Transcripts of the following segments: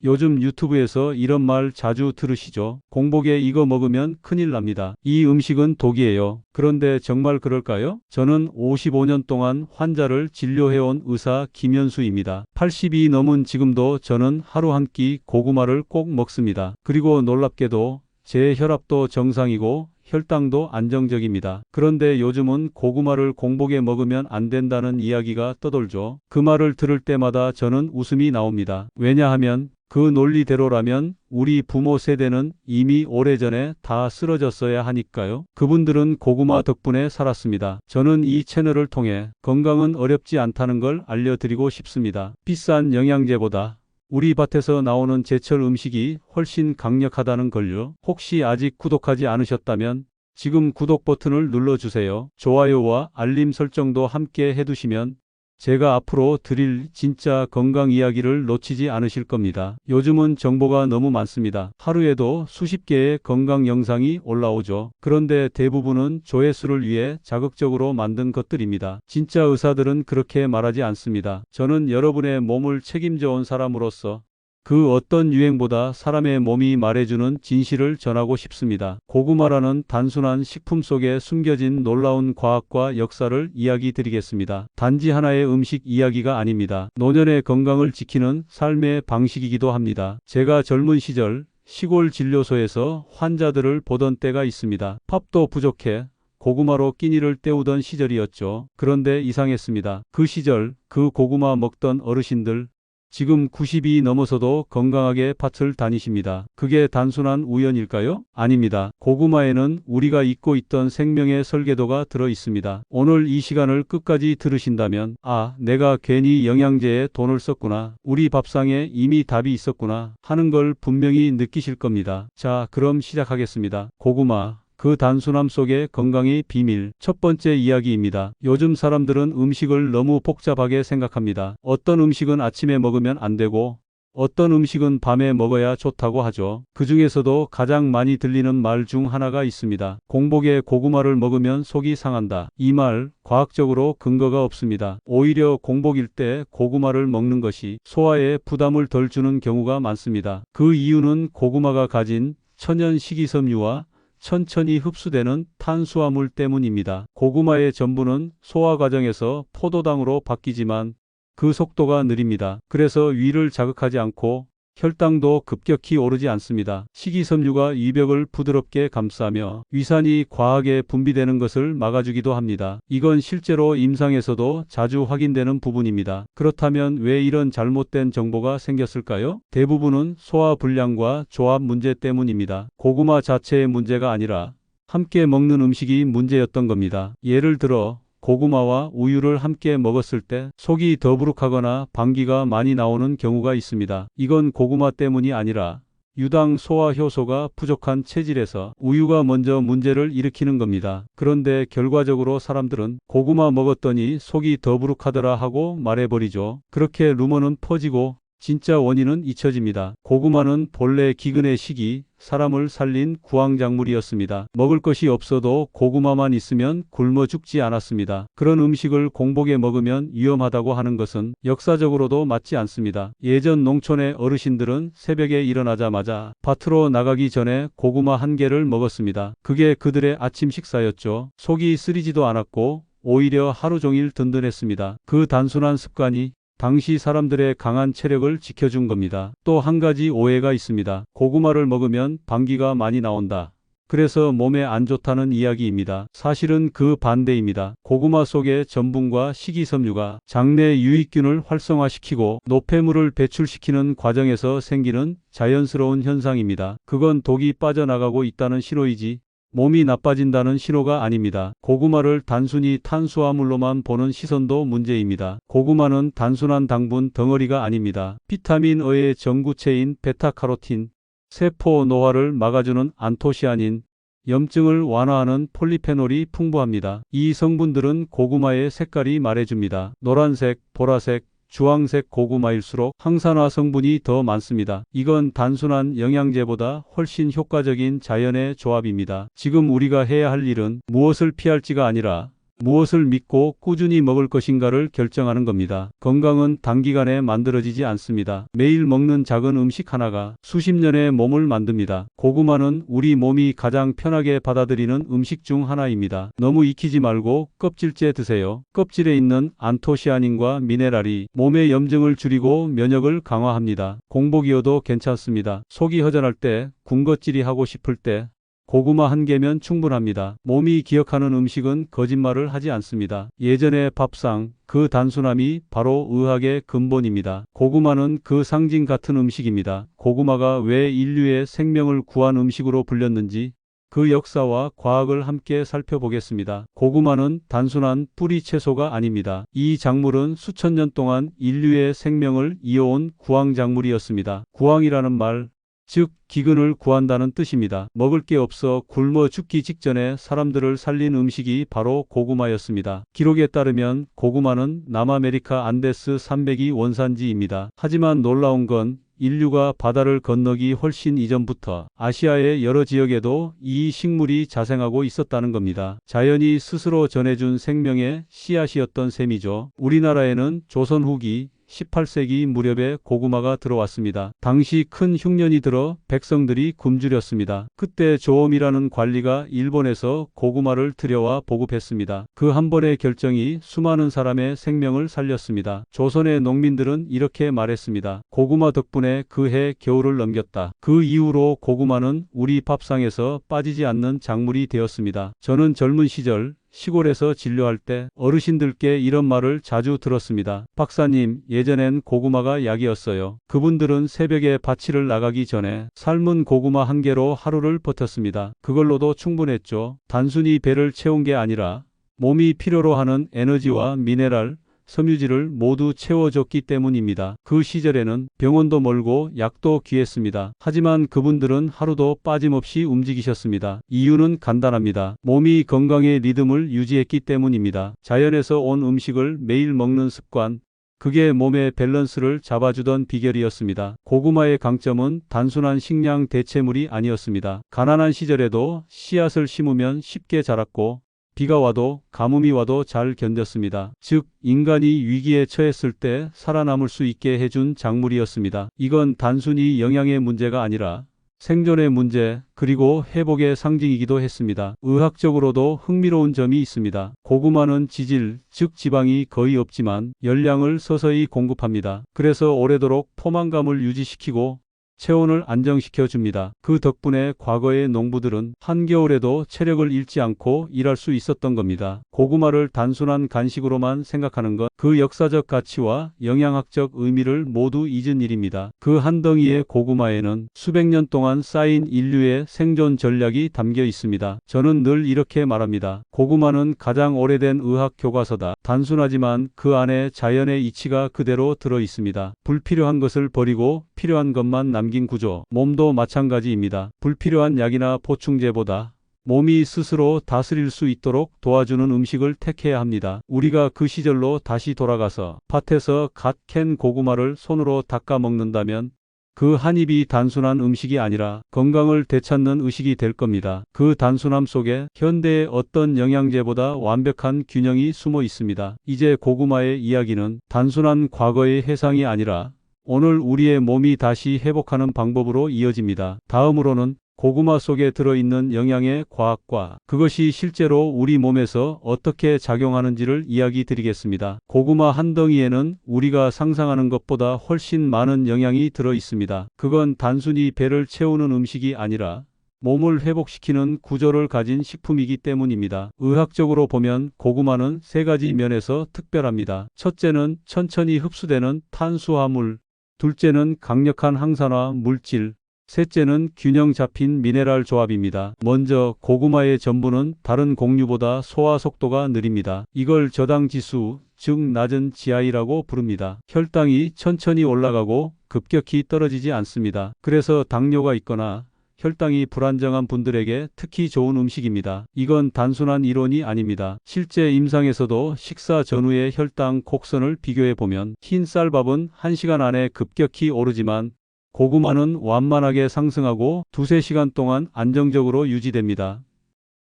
요즘 유튜브에서 이런 말 자주 들으시죠? 공복에 이거 먹으면 큰일 납니다. 이 음식은 독이에요. 그런데 정말 그럴까요? 저는 55년 동안 환자를 진료해온 의사 김현수입니다. 80이 넘은 지금도 저는 하루 한 끼 고구마를 꼭 먹습니다. 그리고 놀랍게도 제 혈압도 정상이고 혈당도 안정적입니다. 그런데 요즘은 고구마를 공복에 먹으면 안 된다는 이야기가 떠돌죠. 그 말을 들을 때마다 저는 웃음이 나옵니다. 왜냐하면 그 논리대로라면 우리 부모 세대는 이미 오래전에 다 쓰러졌어야 하니까요. 그분들은 고구마 덕분에 살았습니다. 저는 이 채널을 통해 건강은 어렵지 않다는 걸 알려드리고 싶습니다. 비싼 영양제보다 우리 밭에서 나오는 제철 음식이 훨씬 강력하다는 걸요. 혹시 아직 구독하지 않으셨다면 지금 구독 버튼을 눌러주세요. 좋아요와 알림 설정도 함께 해두시면 제가 앞으로 드릴 진짜 건강 이야기를 놓치지 않으실 겁니다. 요즘은 정보가 너무 많습니다. 하루에도 수십 개의 건강 영상이 올라오죠. 그런데 대부분은 조회수를 위해 자극적으로 만든 것들입니다. 진짜 의사들은 그렇게 말하지 않습니다. 저는 여러분의 몸을 책임져 온 사람으로서 그 어떤 유행보다 사람의 몸이 말해주는 진실을 전하고 싶습니다. 고구마라는 단순한 식품 속에 숨겨진 놀라운 과학과 역사를 이야기 드리겠습니다. 단지 하나의 음식 이야기가 아닙니다. 노년의 건강을 지키는 삶의 방식이기도 합니다. 제가 젊은 시절 시골 진료소에서 환자들을 보던 때가 있습니다. 밥도 부족해 고구마로 끼니를 때우던 시절이었죠. 그런데 이상했습니다. 그 시절 그 고구마 먹던 어르신들 지금 90이 넘어서도 건강하게 밭을 다니십니다. 그게 단순한 우연일까요? 아닙니다. 고구마에는 우리가 잊고 있던 생명의 설계도가 들어 있습니다. 오늘 이 시간을 끝까지 들으신다면 내가 괜히 영양제에 돈을 썼구나. 우리 밥상에 이미 답이 있었구나 하는 걸 분명히 느끼실 겁니다. 자, 그럼 시작하겠습니다. 고구마. 그 단순함 속의 건강의 비밀. 첫 번째 이야기입니다. 요즘 사람들은 음식을 너무 복잡하게 생각합니다. 어떤 음식은 아침에 먹으면 안 되고 어떤 음식은 밤에 먹어야 좋다고 하죠. 그 중에서도 가장 많이 들리는 말 중 하나가 있습니다. 공복에 고구마를 먹으면 속이 상한다. 이 말 과학적으로 근거가 없습니다. 오히려 공복일 때 고구마를 먹는 것이 소화에 부담을 덜 주는 경우가 많습니다. 그 이유는 고구마가 가진 천연 식이섬유와 천천히 흡수되는 탄수화물 때문입니다. 고구마의 전분은 소화 과정에서 포도당으로 바뀌지만 그 속도가 느립니다. 그래서 위를 자극하지 않고 혈당도 급격히 오르지 않습니다. 식이섬유가 위벽을 부드럽게 감싸며 위산이 과하게 분비되는 것을 막아주기도 합니다. 이건 실제로 임상에서도 자주 확인되는 부분입니다. 그렇다면 왜 이런 잘못된 정보가 생겼을까요? 대부분은 소화불량과 조합 문제 때문입니다. 고구마 자체의 문제가 아니라 함께 먹는 음식이 문제였던 겁니다. 예를 들어 고구마와 우유를 함께 먹었을 때 속이 더부룩하거나 방귀가 많이 나오는 경우가 있습니다. 이건 고구마 때문이 아니라 유당 소화 효소가 부족한 체질에서 우유가 먼저 문제를 일으키는 겁니다. 그런데 결과적으로 사람들은 고구마 먹었더니 속이 더부룩하더라 하고 말해버리죠. 그렇게 루머는 퍼지고 진짜 원인은 잊혀집니다. 고구마는 본래 기근의 시기 사람을 살린 구황작물이었습니다. 먹을 것이 없어도 고구마만 있으면 굶어 죽지 않았습니다. 그런 음식을 공복에 먹으면 위험하다고 하는 것은 역사적으로도 맞지 않습니다. 예전 농촌의 어르신들은 새벽에 일어나자마자 밭으로 나가기 전에 고구마 한 개를 먹었습니다. 그게 그들의 아침 식사였죠. 속이 쓰리지도 않았고 오히려 하루 종일 든든했습니다. 그 단순한 습관이 당시 사람들의 강한 체력을 지켜준 겁니다. 또 한 가지 오해가 있습니다. 고구마를 먹으면 방귀가 많이 나온다. 그래서 몸에 안 좋다는 이야기입니다. 사실은 그 반대입니다. 고구마 속의 전분과 식이섬유가 장내 유익균을 활성화시키고 노폐물을 배출시키는 과정에서 생기는 자연스러운 현상입니다. 그건 독이 빠져나가고 있다는 신호이지 몸이 나빠진다는 신호가 아닙니다. 고구마를 단순히 탄수화물로만 보는 시선도 문제입니다. 고구마는 단순한 당분 덩어리가 아닙니다. 비타민 E의 전구체인 베타카로틴, 세포 노화를 막아주는 안토시아닌, 염증을 완화하는 폴리페놀이 풍부합니다. 이 성분들은 고구마의 색깔이 말해줍니다. 노란색, 보라색, 주황색 고구마일수록 항산화 성분이 더 많습니다. 이건 단순한 영양제보다 훨씬 효과적인 자연의 조합입니다. 지금 우리가 해야 할 일은 무엇을 피할지가 아니라 무엇을 믿고 꾸준히 먹을 것인가를 결정하는 겁니다. 건강은 단기간에 만들어지지 않습니다. 매일 먹는 작은 음식 하나가 수십 년의 몸을 만듭니다. 고구마는 우리 몸이 가장 편하게 받아들이는 음식 중 하나입니다. 너무 익히지 말고 껍질째 드세요. 껍질에 있는 안토시아닌과 미네랄이 몸의 염증을 줄이고 면역을 강화합니다. 공복이어도 괜찮습니다. 속이 허전할 때, 군것질이 하고 싶을 때 고구마 한 개면 충분합니다. 몸이 기억하는 음식은 거짓말을 하지 않습니다. 예전의 밥상, 그 단순함이 바로 의학의 근본입니다. 고구마는 그 상징 같은 음식입니다. 고구마가 왜 인류의 생명을 구한 음식으로 불렸는지 그 역사와 과학을 함께 살펴보겠습니다. 고구마는 단순한 뿌리 채소가 아닙니다. 이 작물은 수천 년 동안 인류의 생명을 이어온 구황작물이었습니다. 구황이라는 말, 즉 기근을 구한다는 뜻입니다. 먹을 게 없어 굶어 죽기 직전에 사람들을 살린 음식이 바로 고구마였습니다. 기록에 따르면 고구마는 남아메리카 안데스 산맥이 원산지입니다. 하지만 놀라운 건 인류가 바다를 건너기 훨씬 이전부터 아시아의 여러 지역에도 이 식물이 자생하고 있었다는 겁니다. 자연이 스스로 전해준 생명의 씨앗이었던 셈이죠. 우리나라에는 조선 후기 18세기 무렵에 고구마가 들어왔습니다. 당시 큰 흉년이 들어 백성들이 굶주렸습니다. 그때 조엄이라는 관리가 일본에서 고구마를 들여와 보급했습니다. 그 한 번의 결정이 수많은 사람의 생명을 살렸습니다. 조선의 농민들은 이렇게 말했습니다. 고구마 덕분에 그 해 겨울을 넘겼다. 그 이후로 고구마는 우리 밥상에서 빠지지 않는 작물이 되었습니다. 저는 젊은 시절 시골에서 진료할 때 어르신들께 이런 말을 자주 들었습니다. 박사님, 예전엔 고구마가 약이었어요. 그분들은 새벽에 밭일을 나가기 전에 삶은 고구마 한 개로 하루를 버텼습니다. 그걸로도 충분했죠. 단순히 배를 채운 게 아니라 몸이 필요로 하는 에너지와 미네랄, 섬유질을 모두 채워줬기 때문입니다. 그 시절에는 병원도 멀고 약도 귀했습니다. 하지만 그분들은 하루도 빠짐없이 움직이셨습니다. 이유는 간단합니다. 몸이 건강의 리듬을 유지했기 때문입니다. 자연에서 온 음식을 매일 먹는 습관, 그게 몸의 밸런스를 잡아주던 비결이었습니다. 고구마의 강점은 단순한 식량 대체물이 아니었습니다. 가난한 시절에도 씨앗을 심으면 쉽게 자랐고 비가 와도 가뭄이 와도 잘 견뎠습니다. 즉 인간이 위기에 처했을 때 살아남을 수 있게 해준 작물이었습니다. 이건 단순히 영양의 문제가 아니라 생존의 문제 그리고 회복의 상징이기도 했습니다. 의학적으로도 흥미로운 점이 있습니다. 고구마는 지질, 즉 지방이 거의 없지만 열량을 서서히 공급합니다. 그래서 오래도록 포만감을 유지시키고 체온을 안정시켜 줍니다. 그 덕분에 과거의 농부들은 한겨울에도 체력을 잃지 않고 일할 수 있었던 겁니다. 고구마를 단순한 간식으로만 생각하는 것, 그 역사적 가치와 영양학적 의미를 모두 잊은 일입니다. 그 한 덩이의 고구마에는 수백 년 동안 쌓인 인류의 생존 전략이 담겨 있습니다. 저는 늘 이렇게 말합니다. 고구마는 가장 오래된 의학 교과서다. 단순하지만 그 안에 자연의 이치가 그대로 들어 있습니다. 불필요한 것을 버리고 필요한 것만 남긴 구조. 몸도 마찬가지입니다. 불필요한 약이나 보충제보다 몸이 스스로 다스릴 수 있도록 도와주는 음식을 택해야 합니다. 우리가 그 시절로 다시 돌아가서 밭에서 갓 캔 고구마를 손으로 닦아 먹는다면 그 한 입이 단순한 음식이 아니라 건강을 되찾는 의식이 될 겁니다. 그 단순함 속에 현대의 어떤 영양제보다 완벽한 균형이 숨어 있습니다. 이제 고구마의 이야기는 단순한 과거의 해상이 아니라 오늘 우리의 몸이 다시 회복하는 방법으로 이어집니다. 다음으로는 고구마 속에 들어있는 영양의 과학과 그것이 실제로 우리 몸에서 어떻게 작용하는지를 이야기 드리겠습니다. 고구마 한 덩이에는 우리가 상상하는 것보다 훨씬 많은 영양이 들어 있습니다. 그건 단순히 배를 채우는 음식이 아니라 몸을 회복시키는 구조를 가진 식품이기 때문입니다. 의학적으로 보면 고구마는 세 가지 면에서 특별합니다. 첫째는 천천히 흡수되는 탄수화물, 둘째는 강력한 항산화 물질, 셋째는 균형 잡힌 미네랄 조합입니다. 먼저 고구마의 전부는 다른 곡류보다 소화 속도가 느립니다. 이걸 저당 지수, 즉 낮은 GI라고 부릅니다. 혈당이 천천히 올라가고 급격히 떨어지지 않습니다. 그래서 당뇨가 있거나 혈당이 불안정한 분들에게 특히 좋은 음식입니다. 이건 단순한 이론이 아닙니다. 실제 임상에서도 식사 전후의 혈당 곡선을 비교해 보면 흰 쌀밥은 1시간 안에 급격히 오르지만 고구마는 완만하게 상승하고 두세 시간 동안 안정적으로 유지됩니다.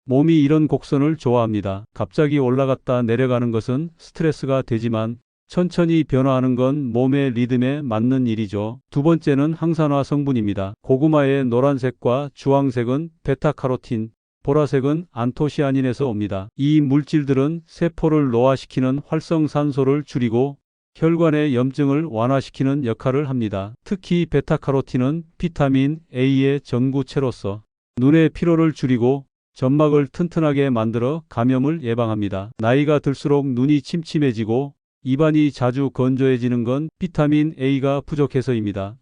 몸이 이런 곡선을 좋아합니다. 갑자기 올라갔다 내려가는 것은 스트레스가 되지만 천천히 변화하는 건 몸의 리듬에 맞는 일이죠. 두 번째는 항산화 성분입니다. 고구마의 노란색과 주황색은 베타카로틴, 보라색은 안토시아닌에서 옵니다. 이 물질들은 세포를 노화시키는 활성산소를 줄이고 혈관의 염증을 완화시키는 역할을 합니다. 특히 베타카로틴은 비타민 A의 전구체로서 눈의 피로를 줄이고 점막을 튼튼하게 만들어 감염을 예방합니다. 나이가 들수록 눈이 침침해지고 입안이 자주 건조해지는 건 비타민 A가 부족해서입니다.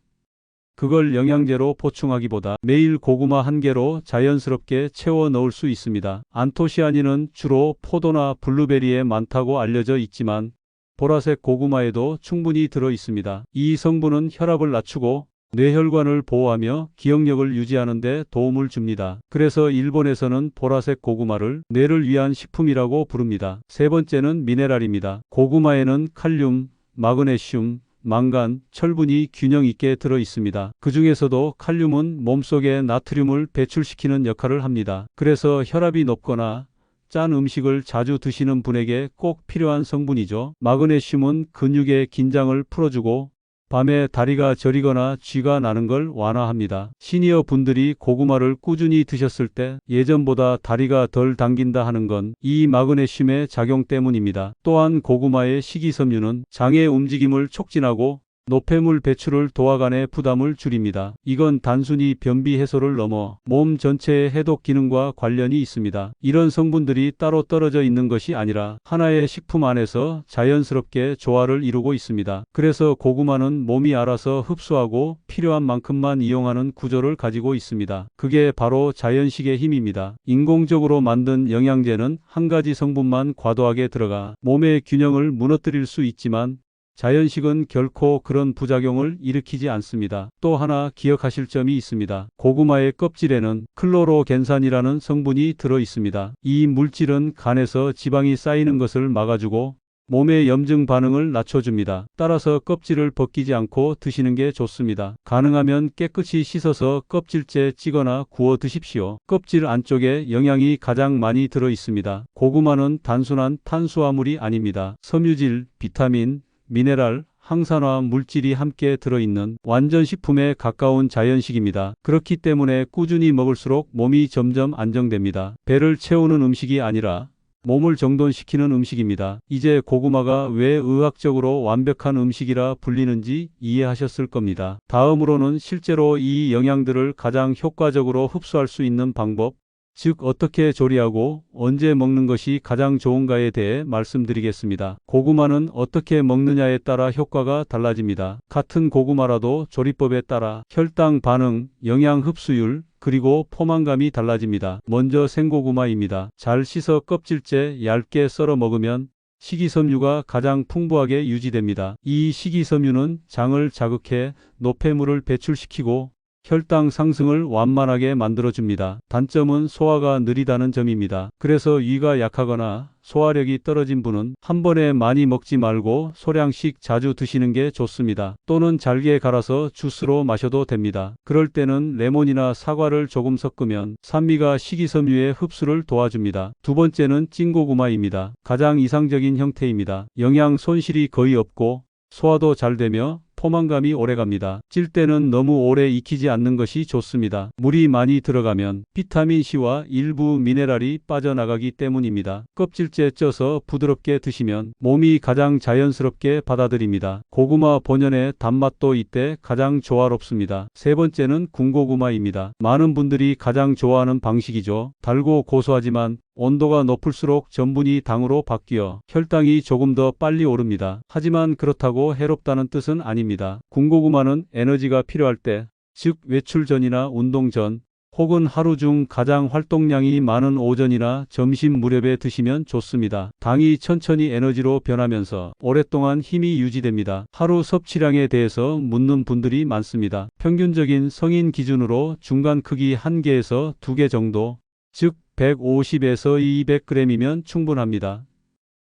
그걸 영양제로 보충하기보다 매일 고구마 한 개로 자연스럽게 채워 넣을 수 있습니다. 안토시아닌은 주로 포도나 블루베리에 많다고 알려져 있지만 보라색 고구마에도 충분히 들어 있습니다. 이 성분은 혈압을 낮추고 뇌혈관을 보호하며 기억력을 유지하는 데 도움을 줍니다. 그래서 일본에서는 보라색 고구마를 뇌를 위한 식품이라고 부릅니다. 세 번째는 미네랄입니다. 고구마에는 칼륨, 마그네슘, 망간, 철분이 균형 있게 들어 있습니다. 그 중에서도 칼륨은 몸속에 나트륨을 배출시키는 역할을 합니다. 그래서 혈압이 높거나 짠 음식을 자주 드시는 분에게 꼭 필요한 성분이죠. 마그네슘은 근육의 긴장을 풀어주고 밤에 다리가 저리거나 쥐가 나는 걸 완화합니다. 시니어 분들이 고구마를 꾸준히 드셨을 때 예전보다 다리가 덜 당긴다 하는 건 이 마그네슘의 작용 때문입니다. 또한 고구마의 식이섬유는 장의 움직임을 촉진하고 노폐물 배출을 도와간의 부담을 줄입니다. 이건 단순히 변비 해소를 넘어 몸 전체의 해독 기능과 관련이 있습니다. 이런 성분들이 따로 떨어져 있는 것이 아니라 하나의 식품 안에서 자연스럽게 조화를 이루고 있습니다. 그래서 고구마는 몸이 알아서 흡수하고 필요한 만큼만 이용하는 구조를 가지고 있습니다. 그게 바로 자연식의 힘입니다. 인공적으로 만든 영양제는 한 가지 성분만 과도하게 들어가 몸의 균형을 무너뜨릴 수 있지만 자연식은 결코 그런 부작용을 일으키지 않습니다. 또 하나 기억하실 점이 있습니다. 고구마의 껍질에는 클로로겐산이라는 성분이 들어 있습니다. 이 물질은 간에서 지방이 쌓이는 것을 막아주고 몸의 염증 반응을 낮춰줍니다. 따라서 껍질을 벗기지 않고 드시는 게 좋습니다. 가능하면 깨끗이 씻어서 껍질째 찌거나 구워 드십시오. 껍질 안쪽에 영양이 가장 많이 들어 있습니다. 고구마는 단순한 탄수화물이 아닙니다. 섬유질, 비타민, 미네랄, 항산화 물질이 함께 들어있는 완전 식품에 가까운 자연식입니다. 그렇기 때문에 꾸준히 먹을수록 몸이 점점 안정됩니다. 배를 채우는 음식이 아니라 몸을 정돈시키는 음식입니다. 이제 고구마가 왜 의학적으로 완벽한 음식이라 불리는지 이해하셨을 겁니다. 다음으로는 실제로 이 영양들을 가장 효과적으로 흡수할 수 있는 방법, 즉 어떻게 조리하고 언제 먹는 것이 가장 좋은가에 대해 말씀드리겠습니다. 고구마는 어떻게 먹느냐에 따라 효과가 달라집니다. 같은 고구마라도 조리법에 따라 혈당 반응, 영양 흡수율, 그리고 포만감이 달라집니다. 먼저 생고구마입니다. 잘 씻어 껍질째 얇게 썰어 먹으면 식이섬유가 가장 풍부하게 유지됩니다. 이 식이섬유는 장을 자극해 노폐물을 배출시키고 혈당 상승을 완만하게 만들어줍니다. 단점은 소화가 느리다는 점입니다. 그래서 위가 약하거나 소화력이 떨어진 분은 한 번에 많이 먹지 말고 소량씩 자주 드시는 게 좋습니다. 또는 잘게 갈아서 주스로 마셔도 됩니다. 그럴 때는 레몬이나 사과를 조금 섞으면 산미가 식이섬유의 흡수를 도와줍니다. 두 번째는 찐고구마입니다. 가장 이상적인 형태입니다. 영양 손실이 거의 없고 소화도 잘 되며 포만감이 오래갑니다. 찔 때는 너무 오래 익히지 않는 것이 좋습니다. 물이 많이 들어가면 비타민C와 일부 미네랄이 빠져나가기 때문입니다. 껍질째 쪄서 부드럽게 드시면 몸이 가장 자연스럽게 받아들입니다. 고구마 본연의 단맛도 이때 가장 조화롭습니다. 세 번째는 군고구마입니다. 많은 분들이 가장 좋아하는 방식이죠. 달고 고소하지만 온도가 높을수록 전분이 당으로 바뀌어 혈당이 조금 더 빨리 오릅니다. 하지만 그렇다고 해롭다는 뜻은 아닙니다. 군고구마는 에너지가 필요할 때, 즉 외출 전이나 운동 전, 혹은 하루 중 가장 활동량이 많은 오전이나 점심 무렵에 드시면 좋습니다. 당이 천천히 에너지로 변하면서 오랫동안 힘이 유지됩니다. 하루 섭취량에 대해서 묻는 분들이 많습니다. 평균적인 성인 기준으로 중간 크기 1개에서 2개 정도, 즉 150에서 200g이면 충분합니다.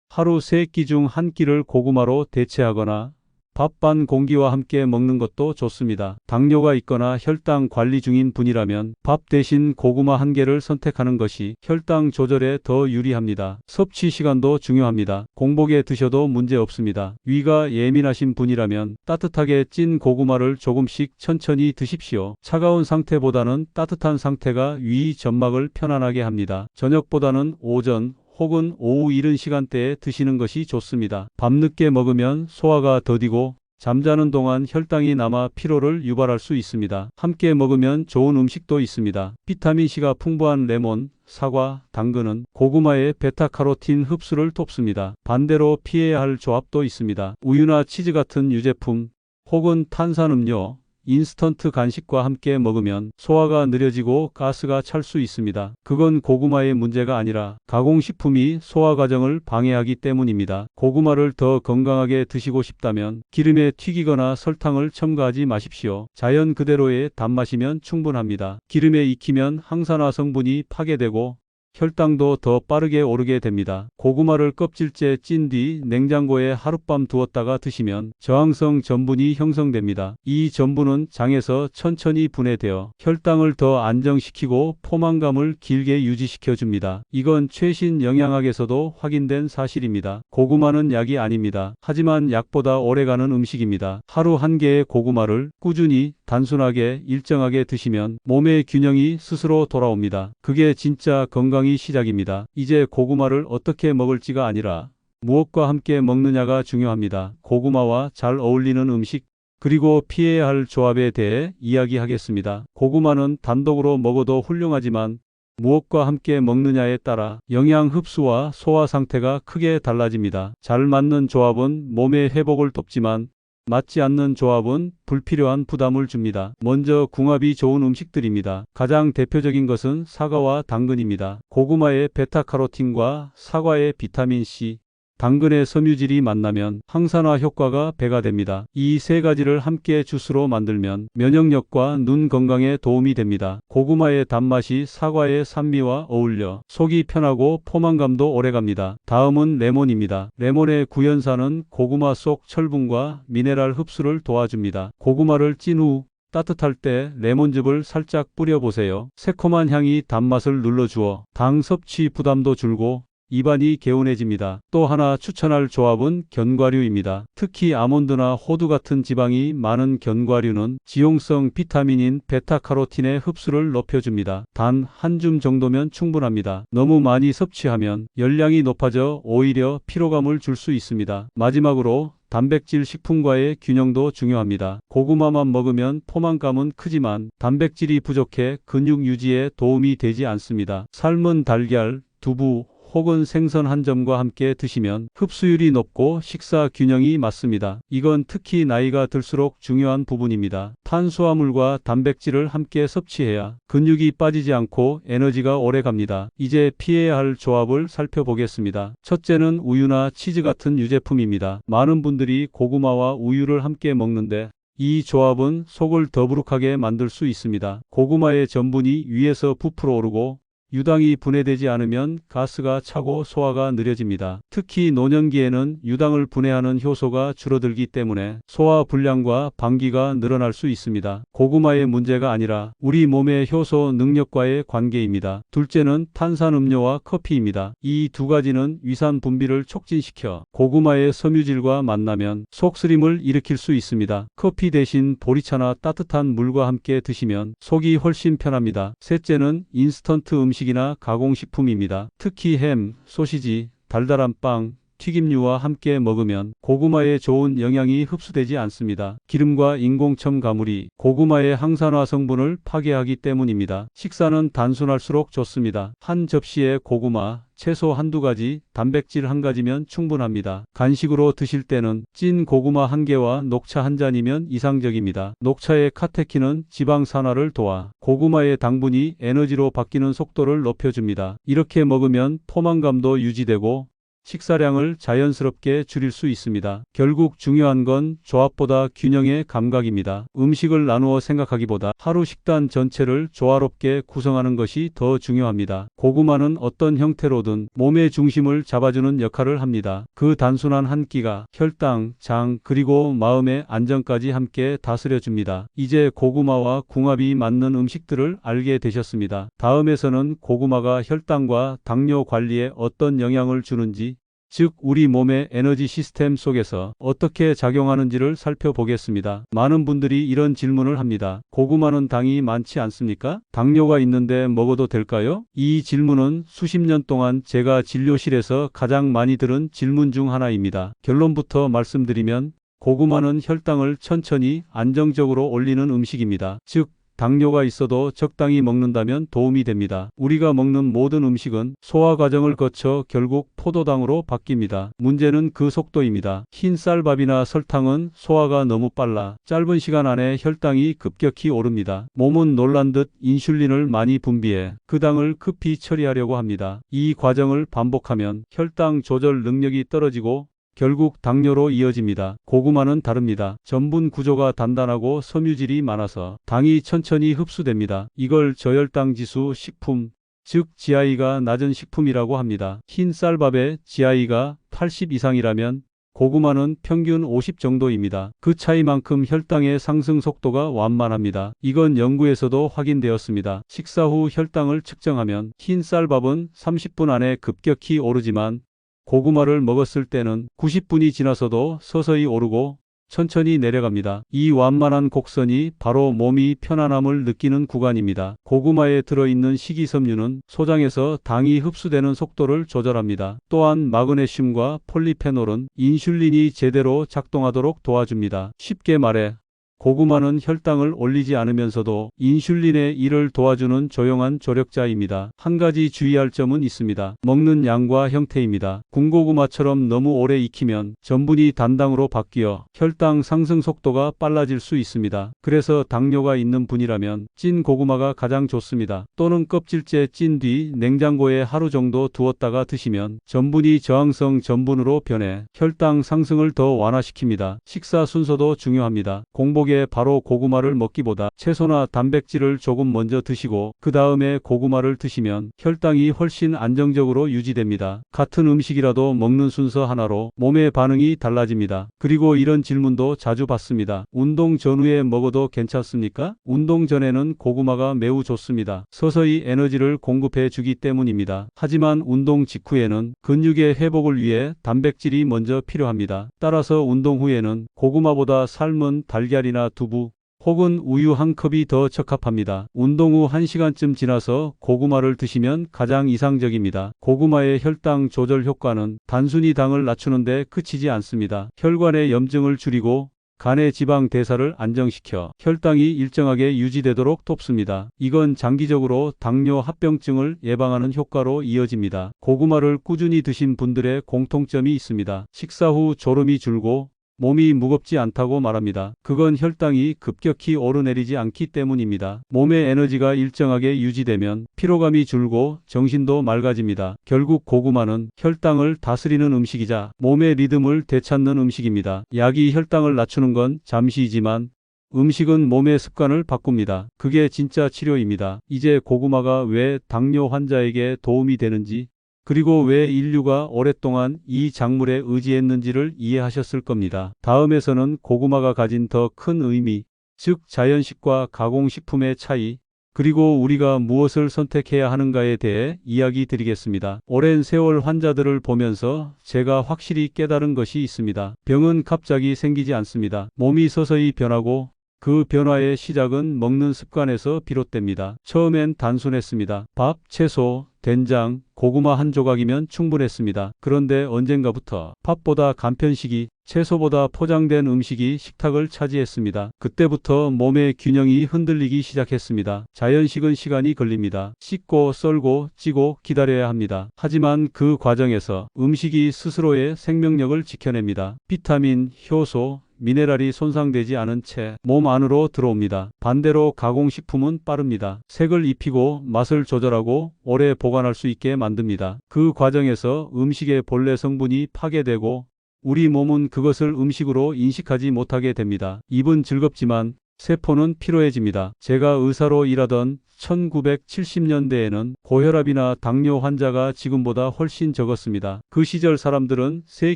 하루 3끼 중 1끼를 고구마로 대체하거나 밥 반 공기와 함께 먹는 것도 좋습니다. 당뇨가 있거나 혈당 관리 중인 분이라면 밥 대신 고구마 한 개를 선택하는 것이 혈당 조절에 더 유리합니다. 섭취 시간도 중요합니다. 공복에 드셔도 문제 없습니다. 위가 예민하신 분이라면 따뜻하게 찐 고구마를 조금씩 천천히 드십시오. 차가운 상태보다는 따뜻한 상태가 위 점막을 편안하게 합니다. 저녁보다는 오전 혹은 오후 이른 시간대에 드시는 것이 좋습니다. 밤늦게 먹으면 소화가 더디고 잠자는 동안 혈당이 남아 피로를 유발할 수 있습니다. 함께 먹으면 좋은 음식도 있습니다. 비타민C가 풍부한 레몬, 사과, 당근은 고구마의 베타카로틴 흡수를 돕습니다. 반대로 피해야 할 조합도 있습니다. 우유나 치즈 같은 유제품 혹은 탄산음료, 인스턴트 간식과 함께 먹으면 소화가 느려지고 가스가 찰 수 있습니다. 그건 고구마의 문제가 아니라 가공식품이 소화 과정을 방해하기 때문입니다. 고구마를 더 건강하게 드시고 싶다면 기름에 튀기거나 설탕을 첨가하지 마십시오. 자연 그대로의 단맛이면 충분합니다. 기름에 익히면 항산화 성분이 파괴되고 혈당도 더 빠르게 오르게 됩니다. 고구마를 껍질째 찐 뒤 냉장고에 하룻밤 두었다가 드시면 저항성 전분이 형성됩니다. 이 전분은 장에서 천천히 분해되어 혈당을 더 안정시키고 포만감을 길게 유지시켜 줍니다. 이건 최신 영양학에서도 확인된 사실입니다. 고구마는 약이 아닙니다. 하지만 약보다 오래가는 음식입니다. 하루 한 개의 고구마를 꾸준히 단순하게 일정하게 드시면 몸의 균형이 스스로 돌아옵니다. 그게 진짜 건강이 시작입니다. 이제 고구마를 어떻게 먹을지가 아니라 무엇과 함께 먹느냐가 중요합니다. 고구마와 잘 어울리는 음식 그리고 피해야 할 조합에 대해 이야기하겠습니다. 고구마는 단독으로 먹어도 훌륭하지만 무엇과 함께 먹느냐에 따라 영양 흡수와 소화 상태가 크게 달라집니다. 잘 맞는 조합은 몸의 회복을 돕지만 맞지 않는 조합은 불필요한 부담을 줍니다. 먼저 궁합이 좋은 음식들입니다. 가장 대표적인 것은 사과와 당근입니다. 고구마의 베타카로틴과 사과의 비타민C, 당근의 섬유질이 만나면 항산화 효과가 배가 됩니다. 이 세 가지를 함께 주스로 만들면 면역력과 눈 건강에 도움이 됩니다. 고구마의 단맛이 사과의 산미와 어울려 속이 편하고 포만감도 오래갑니다. 다음은 레몬입니다. 레몬의 구연산은 고구마 속 철분과 미네랄 흡수를 도와줍니다. 고구마를 찐 후 따뜻할 때 레몬즙을 살짝 뿌려보세요. 새콤한 향이 단맛을 눌러주어 당 섭취 부담도 줄고 입안이 개운해집니다. 또 하나 추천할 조합은 견과류입니다. 특히 아몬드나 호두 같은 지방이 많은 견과류는 지용성 비타민인 베타카로틴의 흡수를 높여줍니다. 단 한 줌 정도면 충분합니다. 너무 많이 섭취하면 열량이 높아져 오히려 피로감을 줄 수 있습니다. 마지막으로 단백질 식품과의 균형도 중요합니다. 고구마만 먹으면 포만감은 크지만 단백질이 부족해 근육 유지에 도움이 되지 않습니다. 삶은 달걀, 두부, 혹은 생선 한 점과 함께 드시면 흡수율이 높고 식사 균형이 맞습니다. 이건 특히 나이가 들수록 중요한 부분입니다. 탄수화물과 단백질을 함께 섭취해야 근육이 빠지지 않고 에너지가 오래 갑니다. 이제 피해야 할 조합을 살펴보겠습니다. 첫째는 우유나 치즈 같은 유제품입니다. 많은 분들이 고구마와 우유를 함께 먹는데 이 조합은 속을 더부룩하게 만들 수 있습니다. 고구마의 전분이 위에서 부풀어 오르고 유당이 분해되지 않으면 가스가 차고 소화가 느려집니다. 특히 노년기에는 유당을 분해하는 효소가 줄어들기 때문에 소화 불량과 방기가 늘어날 수 있습니다. 고구마의 문제가 아니라 우리 몸의 효소 능력과의 관계입니다. 둘째는 탄산음료와 커피입니다. 이 두 가지는 위산 분비를 촉진시켜 고구마의 섬유질과 만나면 속쓰림을 일으킬 수 있습니다. 커피 대신 보리차나 따뜻한 물과 함께 드시면 속이 훨씬 편합니다. 셋째는 인스턴트 음식이나 가공식품입니다. 특히 햄, 소시지, 달달한 빵, 튀김류와 함께 먹으면 고구마의 좋은 영양이 흡수되지 않습니다. 기름과 인공 첨가물이 고구마의 항산화 성분을 파괴하기 때문입니다. 식사는 단순할수록 좋습니다. 한 접시에 고구마, 채소 한두 가지, 단백질 한 가지면 충분합니다. 간식으로 드실 때는 찐 고구마 한 개와 녹차 한 잔이면 이상적입니다. 녹차의 카테킨은 지방 산화를 도와 고구마의 당분이 에너지로 바뀌는 속도를 높여줍니다. 이렇게 먹으면 포만감도 유지되고 식사량을 자연스럽게 줄일 수 있습니다. 결국 중요한 건 조합보다 균형의 감각입니다. 음식을 나누어 생각하기보다 하루 식단 전체를 조화롭게 구성하는 것이 더 중요합니다. 고구마는 어떤 형태로든 몸의 중심을 잡아주는 역할을 합니다. 그 단순한 한 끼가 혈당, 장, 그리고 마음의 안정까지 함께 다스려줍니다. 이제 고구마와 궁합이 맞는 음식들을 알게 되셨습니다. 다음에서는 고구마가 혈당과 당뇨 관리에 어떤 영향을 주는지, 즉 우리 몸의 에너지 시스템 속에서 어떻게 작용하는지를 살펴보겠습니다. 많은 분들이 이런 질문을 합니다. 고구마는 당이 많지 않습니까? 당뇨가 있는데 먹어도 될까요? 이 질문은 수십 년 동안 제가 진료실에서 가장 많이 들은 질문 중 하나입니다. 결론부터 말씀드리면 고구마는 혈당을 천천히 안정적으로 올리는 음식입니다. 즉 당뇨가 있어도 적당히 먹는다면 도움이 됩니다. 우리가 먹는 모든 음식은 소화 과정을 거쳐 결국 포도당으로 바뀝니다. 문제는 그 속도입니다. 흰 쌀밥이나 설탕은 소화가 너무 빨라 짧은 시간 안에 혈당이 급격히 오릅니다. 몸은 놀란 듯 인슐린을 많이 분비해 그 당을 급히 처리하려고 합니다. 이 과정을 반복하면 혈당 조절 능력이 떨어지고 결국 당뇨로 이어집니다. 고구마는 다릅니다. 전분 구조가 단단하고 섬유질이 많아서 당이 천천히 흡수됩니다. 이걸 저혈당 지수 식품, 즉 GI가 낮은 식품이라고 합니다. 흰 쌀밥의 GI가 80 이상이라면 고구마는 평균 50 정도입니다. 그 차이만큼 혈당의 상승 속도가 완만합니다. 이건 연구에서도 확인되었습니다. 식사 후 혈당을 측정하면 흰 쌀밥은 30분 안에 급격히 오르지만 고구마를 먹었을 때는 90분이 지나서도 서서히 오르고 천천히 내려갑니다. 이 완만한 곡선이 바로 몸이 편안함을 느끼는 구간입니다. 고구마에 들어있는 식이섬유는 소장에서 당이 흡수되는 속도를 조절합니다. 또한 마그네슘과 폴리페놀은 인슐린이 제대로 작동하도록 도와줍니다. 쉽게 말해 고구마는 혈당을 올리지 않으면서도 인슐린의 일을 도와주는 조용한 조력자입니다. 한 가지 주의할 점은 있습니다. 먹는 양과 형태입니다. 군고구마처럼 너무 오래 익히면 전분이 단당으로 바뀌어 혈당 상승 속도가 빨라질 수 있습니다. 그래서 당뇨가 있는 분이라면 찐 고구마가 가장 좋습니다. 또는 껍질째 찐 뒤 냉장고에 하루 정도 두었다가 드시면 전분이 저항성 전분으로 변해 혈당 상승을 더 완화시킵니다. 식사 순서도 중요합니다. 공복에 바로 고구마를 먹기보다 채소나 단백질을 조금 먼저 드시고 그 다음에 고구마를 드시면 혈당이 훨씬 안정적으로 유지됩니다. 같은 음식이라도 먹는 순서 하나로 몸의 반응이 달라집니다. 그리고 이런 질문도 자주 받습니다. 운동 전후에 먹어도 괜찮습니까? 운동 전에는 고구마가 매우 좋습니다. 서서히 에너지를 공급해 주기 때문입니다. 하지만 운동 직후에는 근육의 회복을 위해 단백질이 먼저 필요합니다. 따라서 운동 후에는 고구마보다 삶은 달걀이나 두부 혹은 우유 한 컵이 더 적합합니다. 운동 후 1시간쯤 지나서 고구마를 드시면 가장 이상적입니다. 고구마의 혈당 조절 효과는 단순히 당을 낮추는 데 그치지 않습니다. 혈관의 염증을 줄이고 간의 지방 대사를 안정시켜 혈당이 일정하게 유지되도록 돕습니다. 이건 장기적으로 당뇨 합병증을 예방하는 효과로 이어집니다. 고구마를 꾸준히 드신 분들의 공통점이 있습니다. 식사 후 졸음이 줄고 몸이 무겁지 않다고 말합니다. 그건 혈당이 급격히 오르내리지 않기 때문입니다. 몸의 에너지가 일정하게 유지되면 피로감이 줄고 정신도 맑아집니다. 결국 고구마는 혈당을 다스리는 음식이자 몸의 리듬을 되찾는 음식입니다. 약이 혈당을 낮추는 건 잠시이지만 음식은 몸의 습관을 바꿉니다. 그게 진짜 치료입니다. 이제 고구마가 왜 당뇨 환자에게 도움이 되는지, 그리고 왜 인류가 오랫동안 이 작물에 의지했는지를 이해하셨을 겁니다. 다음에서는 고구마가 가진 더 큰 의미, 즉 자연식과 가공식품의 차이, 그리고 우리가 무엇을 선택해야 하는가에 대해 이야기 드리겠습니다. 오랜 세월 환자들을 보면서 제가 확실히 깨달은 것이 있습니다. 병은 갑자기 생기지 않습니다. 몸이 서서히 변하고 그 변화의 시작은 먹는 습관에서 비롯됩니다. 처음엔 단순했습니다. 밥, 채소, 된장, 고구마 한 조각이면 충분했습니다. 그런데 언젠가부터 밥보다 간편식이, 채소보다 포장된 음식이 식탁을 차지했습니다. 그때부터 몸의 균형이 흔들리기 시작했습니다. 자연식은 시간이 걸립니다. 씻고, 썰고, 찌고 기다려야 합니다. 하지만 그 과정에서 음식이 스스로의 생명력을 지켜냅니다. 비타민, 효소, 미네랄이 손상되지 않은 채 몸 안으로 들어옵니다. 반대로 가공식품은 빠릅니다. 색을 입히고 맛을 조절하고 오래 보관할 수 있게 만듭니다. 그 과정에서 음식의 본래 성분이 파괴되고 우리 몸은 그것을 음식으로 인식하지 못하게 됩니다. 입은 즐겁지만 세포는 피로해집니다. 제가 의사로 일하던 1970년대에는 고혈압이나 당뇨 환자가 지금보다 훨씬 적었습니다. 그 시절 사람들은 세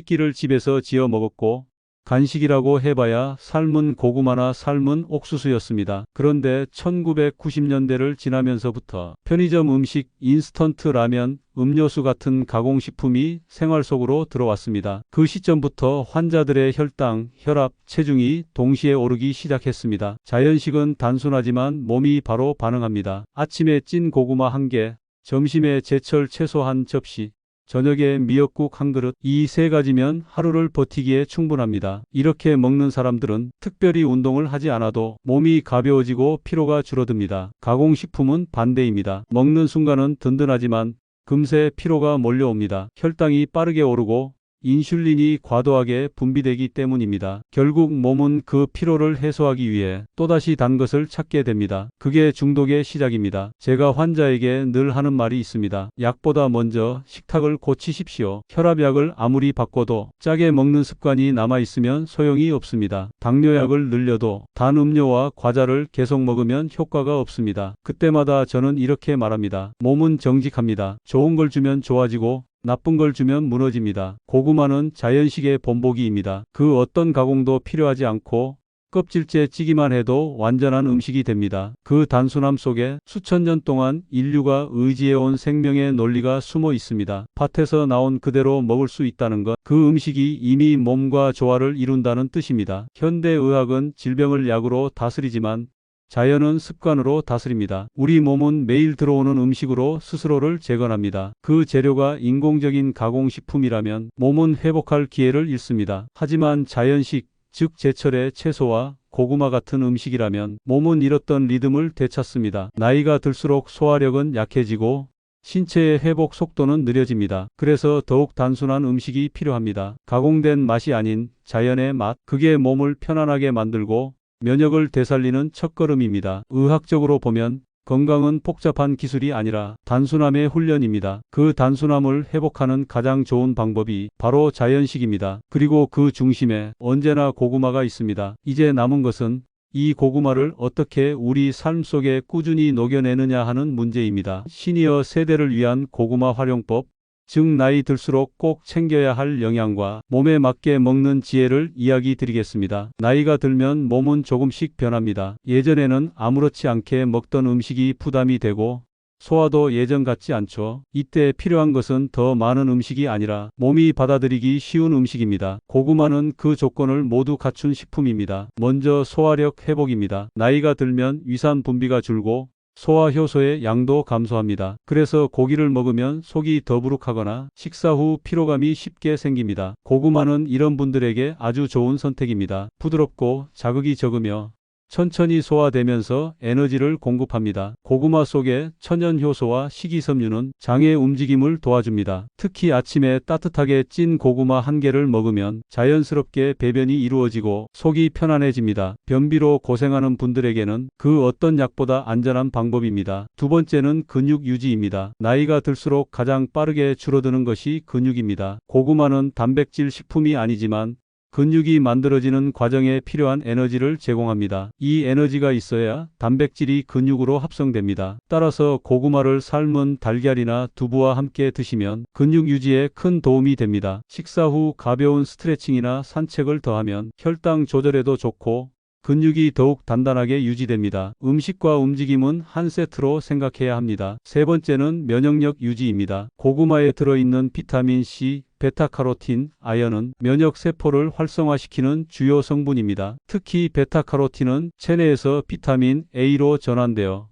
끼를 집에서 지어 먹었고 간식이라고 해봐야 삶은 고구마나 삶은 옥수수였습니다. 그런데 1990년대를 지나면서부터 편의점 음식, 인스턴트 라면, 음료수 같은 가공식품이 생활 속으로 들어왔습니다. 그 시점부터 환자들의 혈당, 혈압, 체중이 동시에 오르기 시작했습니다. 자연식은 단순하지만 몸이 바로 반응합니다. 아침에 찐 고구마 한 개, 점심에 제철 채소 한 접시, 저녁에 미역국 한 그릇, 이 세 가지면 하루를 버티기에 충분합니다. 이렇게 먹는 사람들은 특별히 운동을 하지 않아도 몸이 가벼워지고 피로가 줄어듭니다. 가공식품은 반대입니다. 먹는 순간은 든든하지만 금세 피로가 몰려옵니다. 혈당이 빠르게 오르고 인슐린이 과도하게 분비되기 때문입니다. 결국 몸은 그 피로를 해소하기 위해 또다시 단 것을 찾게 됩니다. 그게 중독의 시작입니다. 제가 환자에게 늘 하는 말이 있습니다. 약보다 먼저 식탁을 고치십시오. 혈압약을 아무리 바꿔도 짜게 먹는 습관이 남아있으면 소용이 없습니다. 당뇨약을 늘려도 단 음료와 과자를 계속 먹으면 효과가 없습니다. 그때마다 저는 이렇게 말합니다. 몸은 정직합니다. 좋은 걸 주면 좋아지고 나쁜 걸 주면 무너집니다. 고구마는 자연식의 본보기입니다. 그 어떤 가공도 필요하지 않고 껍질째 찌기만 해도 완전한 음식이 됩니다. 그 단순함 속에 수천 년 동안 인류가 의지해온 생명의 논리가 숨어 있습니다. 밭에서 나온 그대로 먹을 수 있다는 것, 그 음식이 이미 몸과 조화를 이룬다는 뜻입니다. 현대의학은 질병을 약으로 다스리지만 자연은 습관으로 다스립니다. 우리 몸은 매일 들어오는 음식으로 스스로를 재건합니다. 그 재료가 인공적인 가공식품이라면 몸은 회복할 기회를 잃습니다. 하지만 자연식, 즉 제철의 채소와 고구마 같은 음식이라면 몸은 잃었던 리듬을 되찾습니다. 나이가 들수록 소화력은 약해지고 신체의 회복 속도는 느려집니다. 그래서 더욱 단순한 음식이 필요합니다. 가공된 맛이 아닌 자연의 맛, 그게 몸을 편안하게 만들고 면역을 되살리는 첫걸음입니다. 의학적으로 보면 건강은 복잡한 기술이 아니라 단순함의 훈련입니다. 그 단순함을 회복하는 가장 좋은 방법이 바로 자연식입니다. 그리고 그 중심에 언제나 고구마가 있습니다. 이제 남은 것은 이 고구마를 어떻게 우리 삶 속에 꾸준히 녹여내느냐 하는 문제입니다. 시니어 세대를 위한 고구마 활용법, 즉 나이 들수록 꼭 챙겨야 할 영양과 몸에 맞게 먹는 지혜를 이야기 드리겠습니다. 나이가 들면 몸은 조금씩 변합니다. 예전에는 아무렇지 않게 먹던 음식이 부담이 되고 소화도 예전 같지 않죠. 이때 필요한 것은 더 많은 음식이 아니라 몸이 받아들이기 쉬운 음식입니다. 고구마는 그 조건을 모두 갖춘 식품입니다. 먼저 소화력 회복입니다. 나이가 들면 위산 분비가 줄고 소화 효소의 양도 감소합니다. 그래서 고기를 먹으면 속이 더부룩하거나 식사 후 피로감이 쉽게 생깁니다. 고구마는 이런 분들에게 아주 좋은 선택입니다. 부드럽고 자극이 적으며 천천히 소화되면서 에너지를 공급합니다. 고구마 속의 천연 효소와 식이섬유는 장의 움직임을 도와줍니다. 특히 아침에 따뜻하게 찐 고구마 한 개를 먹으면 자연스럽게 배변이 이루어지고 속이 편안해집니다. 변비로 고생하는 분들에게는 그 어떤 약보다 안전한 방법입니다. 두 번째는 근육 유지입니다. 나이가 들수록 가장 빠르게 줄어드는 것이 근육입니다. 고구마는 단백질 식품이 아니지만 근육이 만들어지는 과정에 필요한 에너지를 제공합니다. 이 에너지가 있어야 단백질이 근육으로 합성됩니다. 따라서 고구마를 삶은 달걀이나 두부와 함께 드시면 근육 유지에 큰 도움이 됩니다. 식사 후 가벼운 스트레칭이나 산책을 더하면 혈당 조절에도 좋고 근육이 더욱 단단하게 유지됩니다. 음식과 움직임은 한 세트로 생각해야 합니다. 세 번째는 면역력 유지입니다. 고구마에 들어있는 비타민 C, 베타카로틴, 아연은 면역 세포를 활성화시키는 주요 성분입니다. 특히 베타카로틴은 체내에서 비타민 A로 전환되어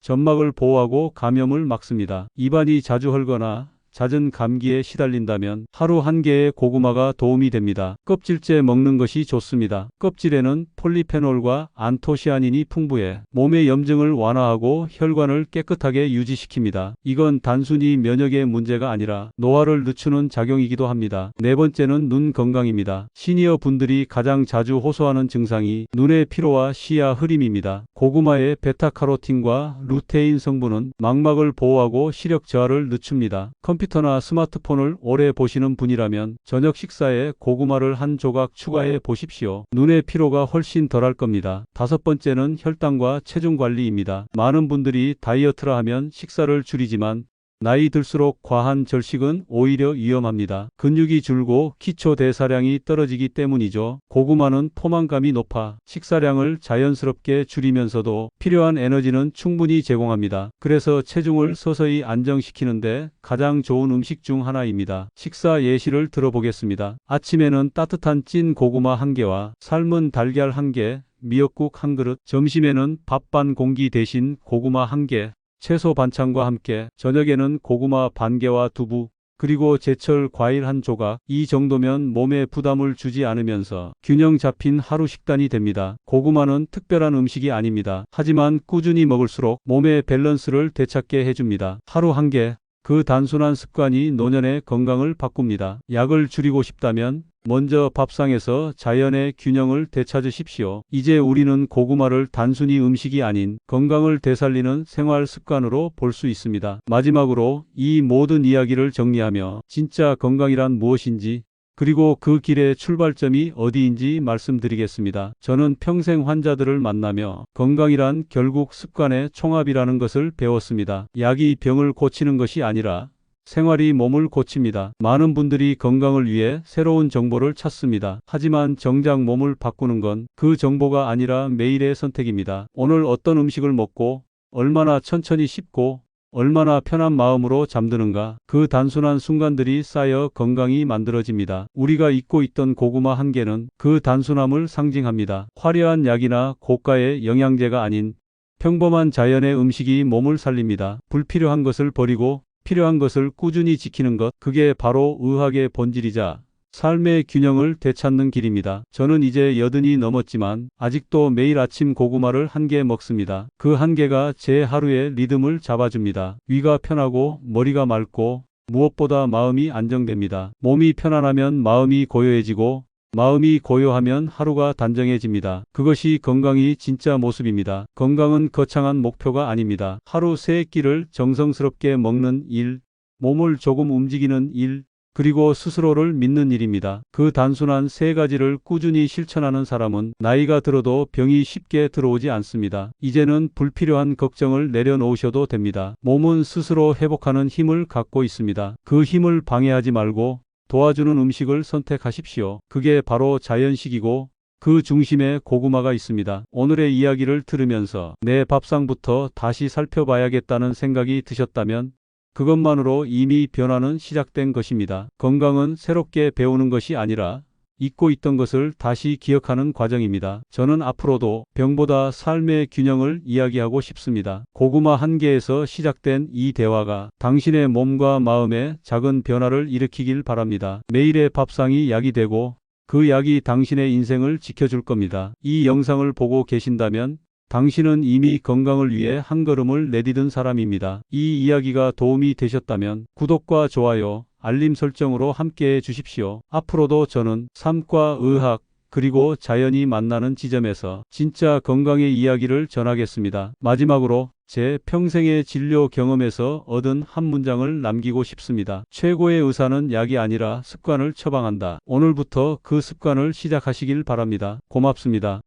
점막을 보호하고 감염을 막습니다. 입안이 자주 헐거나 잦은 감기에 시달린다면 하루 한 개의 고구마가 도움이 됩니다. 껍질째 먹는 것이 좋습니다. 껍질에는 폴리페놀과 안토시아닌이 풍부해 몸의 염증을 완화하고 혈관을 깨끗하게 유지시킵니다. 이건 단순히 면역의 문제가 아니라 노화를 늦추는 작용이기도 합니다. 네 번째는 눈 건강입니다. 시니어 분들이 가장 자주 호소하는 증상이 눈의 피로와 시야 흐림입니다. 고구마의 베타카로틴과 루테인 성분은 망막을 보호하고 시력 저하를 늦춥니다. 컴퓨터나 스마트폰을 오래 보시는 분이라면 저녁 식사에 고구마를 한 조각 추가해 보십시오. 눈의 피로가 훨씬 덜할 겁니다. 다섯 번째는 혈당과 체중 관리입니다. 많은 분들이 다이어트라 하면 식사를 줄이지만 나이 들수록 과한 절식은 오히려 위험합니다. 근육이 줄고 기초 대사량이 떨어지기 때문이죠. 고구마는 포만감이 높아 식사량을 자연스럽게 줄이면서도 필요한 에너지는 충분히 제공합니다. 그래서 체중을 서서히 안정시키는데 가장 좋은 음식 중 하나입니다. 식사 예시를 들어보겠습니다. 아침에는 따뜻한 찐 고구마 한 개와 삶은 달걀 한 개, 미역국 한 그릇, 점심에는 밥 반 공기 대신 고구마 한 개, 채소 반찬과 함께, 저녁에는 고구마 반 개와 두부, 그리고 제철 과일 한 조각. 이 정도면 몸에 부담을 주지 않으면서 균형 잡힌 하루 식단이 됩니다. 고구마는 특별한 음식이 아닙니다. 하지만 꾸준히 먹을수록 몸의 밸런스를 되찾게 해줍니다. 하루 한 개, 그 단순한 습관이 노년의 건강을 바꿉니다. 약을 줄이고 싶다면 먼저 밥상에서 자연의 균형을 되찾으십시오. 이제 우리는 고구마를 단순히 음식이 아닌 건강을 되살리는 생활 습관으로 볼 수 있습니다. 마지막으로 이 모든 이야기를 정리하며 진짜 건강이란 무엇인지, 그리고 그 길의 출발점이 어디인지 말씀드리겠습니다. 저는 평생 환자들을 만나며 건강이란 결국 습관의 총합이라는 것을 배웠습니다. 약이 병을 고치는 것이 아니라 생활이 몸을 고칩니다. 많은 분들이 건강을 위해 새로운 정보를 찾습니다. 하지만 정작 몸을 바꾸는 건 그 정보가 아니라 매일의 선택입니다. 오늘 어떤 음식을 먹고 얼마나 천천히 씹고 얼마나 편한 마음으로 잠드는가, 그 단순한 순간들이 쌓여 건강이 만들어집니다. 우리가 잊고 있던 고구마 한 개는 그 단순함을 상징합니다. 화려한 약이나 고가의 영양제가 아닌 평범한 자연의 음식이 몸을 살립니다. 불필요한 것을 버리고 필요한 것을 꾸준히 지키는 것, 그게 바로 의학의 본질이자 삶의 균형을 되찾는 길입니다. 저는 이제 80이 넘었지만 아직도 매일 아침 고구마를 한 개 먹습니다. 그 한 개가 제 하루의 리듬을 잡아줍니다. 위가 편하고 머리가 맑고 무엇보다 마음이 안정됩니다. 몸이 편안하면 마음이 고요해지고 마음이 고요하면 하루가 단정해집니다. 그것이 건강이 진짜 모습입니다. 건강은 거창한 목표가 아닙니다. 하루 3끼를 정성스럽게 먹는 일, 몸을 조금 움직이는 일, 그리고 스스로를 믿는 일입니다. 그 단순한 3가지를 꾸준히 실천하는 사람은 나이가 들어도 병이 쉽게 들어오지 않습니다. 이제는 불필요한 걱정을 내려놓으셔도 됩니다. 몸은 스스로 회복하는 힘을 갖고 있습니다. 그 힘을 방해하지 말고 도와주는 음식을 선택하십시오. 그게 바로 자연식이고 그 중심에 고구마가 있습니다. 오늘의 이야기를 들으면서 내 밥상부터 다시 살펴봐야겠다는 생각이 드셨다면 그것만으로 이미 변화는 시작된 것입니다. 건강은 새롭게 배우는 것이 아니라 잊고 있던 것을 다시 기억하는 과정입니다. 저는 앞으로도 병보다 삶의 균형을 이야기하고 싶습니다. 고구마 한 개에서 시작된 이 대화가 당신의 몸과 마음에 작은 변화를 일으키길 바랍니다. 매일의 밥상이 약이 되고 그 약이 당신의 인생을 지켜줄 겁니다. 이 영상을 보고 계신다면 당신은 이미 건강을 위해 한 걸음을 내디딘 사람입니다. 이 이야기가 도움이 되셨다면 구독과 좋아요, 알림 설정으로 함께해 주십시오. 앞으로도 저는 삶과 의학, 그리고 자연이 만나는 지점에서 진짜 건강의 이야기를 전하겠습니다. 마지막으로 제 평생의 진료 경험에서 얻은 한 문장을 남기고 싶습니다. 최고의 의사는 약이 아니라 습관을 처방한다. 오늘부터 그 습관을 시작하시길 바랍니다. 고맙습니다.